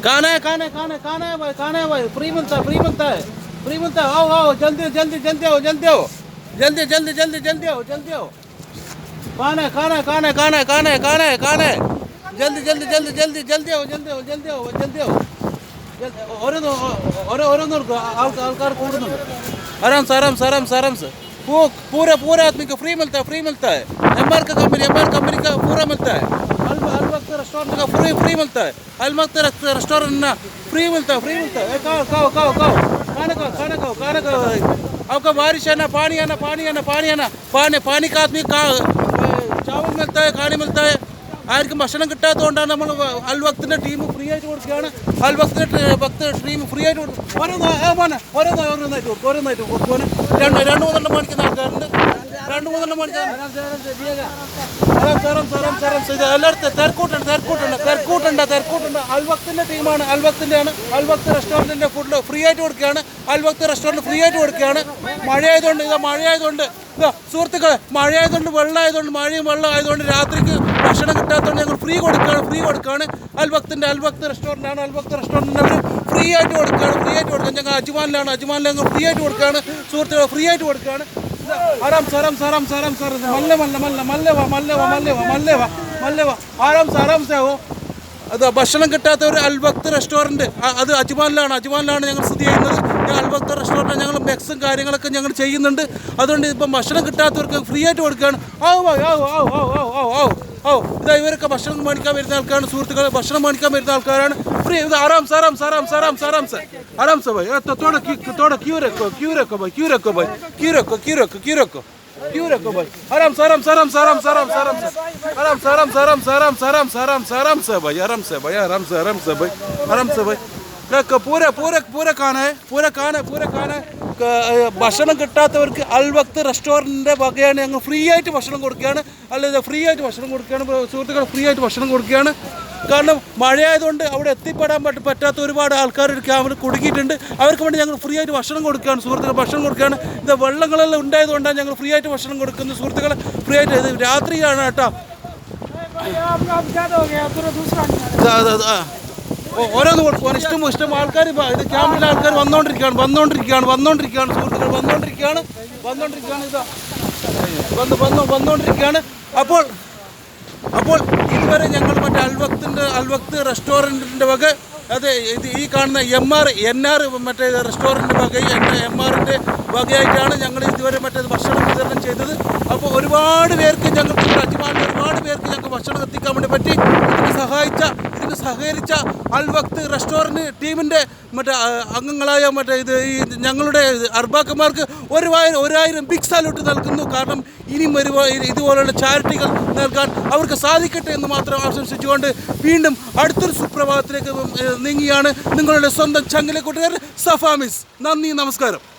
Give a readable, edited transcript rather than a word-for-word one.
कहाँ है भाई, कहाँ है भाई? फ्री मिलता है आओ जल्दी आओ जल्दी आओ कहाँ है जल्दी आओ ഓരോന്നും ആൾക്കാർ കൂടുന്നുണ്ട് आराम से पूरे आदमी को फ्री मिलता है एमआर कंपनी का पूरा मिलता है अल वक्त रेस्टोरेंट का फ्री मिलता है अल वक्त रेस्टोरेंट ना फ्री मिलता है खाओ खाना खाओ आपका बारिश है ना पानी पानी का आदमी का चावल मिलता है खाने मिलता है ആർക്കും ഭക്ഷണം കിട്ടാത്തതുകൊണ്ടാണ് നമ്മൾ അൽ വക്തിൻ്റെ ടീം ഫ്രീ ആയിട്ട് കൊടുക്കുകയാണ് അൽ വക്ത് ടീം ഫ്രീ ആയിട്ട് ഓരോന്നായിട്ട് കൊടുക്കുവാൻ രണ്ട് മൂന്നെണ്ണം മണിക്കുന്ന ആൾക്കാരുണ്ട് എല്ലായിടത്തും തിരക്കൂട്ടുണ്ട് അൽ വക്തിൻ്റെ ടീമാണ് അൽ വക്ത് റെസ്റ്റോറൻറ്റിൻ്റെ ഫുഡ് ഫ്രീ ആയിട്ട് കൊടുക്കുകയാണ് അൽ വക്ത് റെസ്റ്റോറൻറ്റ് ഫ്രീ ആയിട്ട് കൊടുക്കുകയാണ് മഴയായതുകൊണ്ട് സുഹൃത്തുക്കളെ മഴയായതുകൊണ്ട് മഴയും വെള്ളം ആയതുകൊണ്ട് രാത്രിക്ക് ഭക്ഷണം കിട്ടാത്തതുകൊണ്ട് ഞങ്ങൾ ഫ്രീ കൊടുക്കുകയാണ് അൽ വക്ത് റെസ്റ്റോറൻ്റാണ് അൽ വക്ത് റെസ്റ്റോറൻറ്റിന് അവർ ഫ്രീ ആയിട്ട് കൊടുക്കുകയാണ് ഞങ്ങൾ അജ്മാനിലാണ് ഞങ്ങൾ ഫ്രീ ആയിട്ട് കൊടുക്കുകയാണ് സുഹൃത്തുക്കളെ ഫ്രീ ആയിട്ട് കൊടുക്കുകയാണ് ആരാം ആരാം സാവോ അത് ഭക്ഷണം കിട്ടാത്തവർ അൽ വക്ത് റെസ്റ്റോറൻറ്റ് അത് അജ്മാനിലാണ് ഞങ്ങൾ സ്ഥിതി ചെയ്യുന്നത് അൽ വക്ത് റെസ്റ്റോറൻറ്റ് ഞങ്ങൾ മെക്സും കാര്യങ്ങളൊക്കെ ഞങ്ങൾ ചെയ്യുന്നുണ്ട് അതുകൊണ്ട് ഇപ്പം ഭക്ഷണം കിട്ടാത്തവർക്ക് ഫ്രീ ആയിട്ട് കൊടുക്കുകയാണ് ഇതാ ഇവരൊക്കെ ഭക്ഷണം മേടിക്കാൻ വരുന്ന ആൾക്കാരാണ് സുഹൃത്തുക്കളെ ഭക്ഷണം മേടിക്കാൻ വരുന്ന ആൾക്കാരാണ് ഫ്രീ ഇത് ആരാം സെ ഭാई थोड़ा क्यों रखो भाई आराम से भाई पूरा खाना है ഭക്ഷണം കിട്ടാത്തവർക്ക് അൽ വക്ത് റെസ്റ്റോറൻറ്റിൻ്റെ വകയാണ് ഞങ്ങൾ ഫ്രീ ആയിട്ട് ഭക്ഷണം കൊടുക്കുകയാണ് സുഹൃത്തുക്കൾ ഫ്രീ ആയിട്ട് ഭക്ഷണം കൊടുക്കുകയാണ് കാരണം മഴയായതുകൊണ്ട് അവിടെ എത്തിപ്പെടാൻ പറ്റാത്ത ഒരുപാട് ആൾക്കാർ ക്യാമ്പിൽ കുടുങ്ങിയിട്ടുണ്ട് അവർക്ക് വേണ്ടി ഞങ്ങൾ ഫ്രീ ആയിട്ട് ഭക്ഷണം കൊടുക്കുകയാണ് ഇത് വെള്ളങ്ങളെല്ലാം ഉണ്ടായതുകൊണ്ടാണ് ഞങ്ങൾ ഫ്രീ ആയിട്ട് ഭക്ഷണം കൊടുക്കുന്നത് സുഹൃത്തുക്കളെ ഫ്രീ ആയിട്ട് ഇത് രാത്രിയാണ് കേട്ടോ ഓരോന്ന് കൊടുക്കുവാൻ ഇഷ്ടം ആൾക്കാർ ഇത് ക്യാമ്പിലെ ആൾക്കാർ വന്നുകൊണ്ടിരിക്കുകയാണ് സുഹൃത്തുക്കൾ വന്നുകൊണ്ടിരിക്കുകയാണ് അപ്പോൾ ഇതുവരെ ഞങ്ങൾ മറ്റേ അൽ വക്ത് റെസ്റ്റോറൻറ്റിൻ്റെ വക അതെ ഇത് ഈ കാണുന്ന NR മറ്റേ റെസ്റ്റോറൻറ്റ് MRൻ്റെ വകയായിട്ടാണ് ഞങ്ങൾ ഇതുവരെ ഭക്ഷണം വിതരണം ചെയ്തത് അപ്പോൾ ഒരുപാട് പേർക്ക് ഞങ്ങൾക്ക് ഭക്ഷണം എത്തിക്കാൻ വേണ്ടി പറ്റി ഇതിന് സഹകരിച്ച അൽ വക്ത് റെസ്റ്റോറൻറ്റ് ടീമിൻ്റെ അംഗങ്ങളായ ഈ ഞങ്ങളുടെ അർബാക്കന്മാർക്ക് 1000 ബിഗ് സാലൂട്ട് നൽകുന്നു കാരണം ഇനിയും ഇതുപോലുള്ള ചാരിറ്റികൾ നൽകാൻ അവർക്ക് സാധിക്കട്ടെ എന്ന് മാത്രം ആശംസിച്ചുകൊണ്ട് വീണ്ടും അടുത്തൊരു സുപ്രഭാതത്തിലേക്ക് നീങ്ങിയാണ് നിങ്ങളുടെ സ്വന്തം ചങ്ങല കൂട്ടുകാരൻ സഫാമിസ്. നന്ദി, നമസ്കാരം.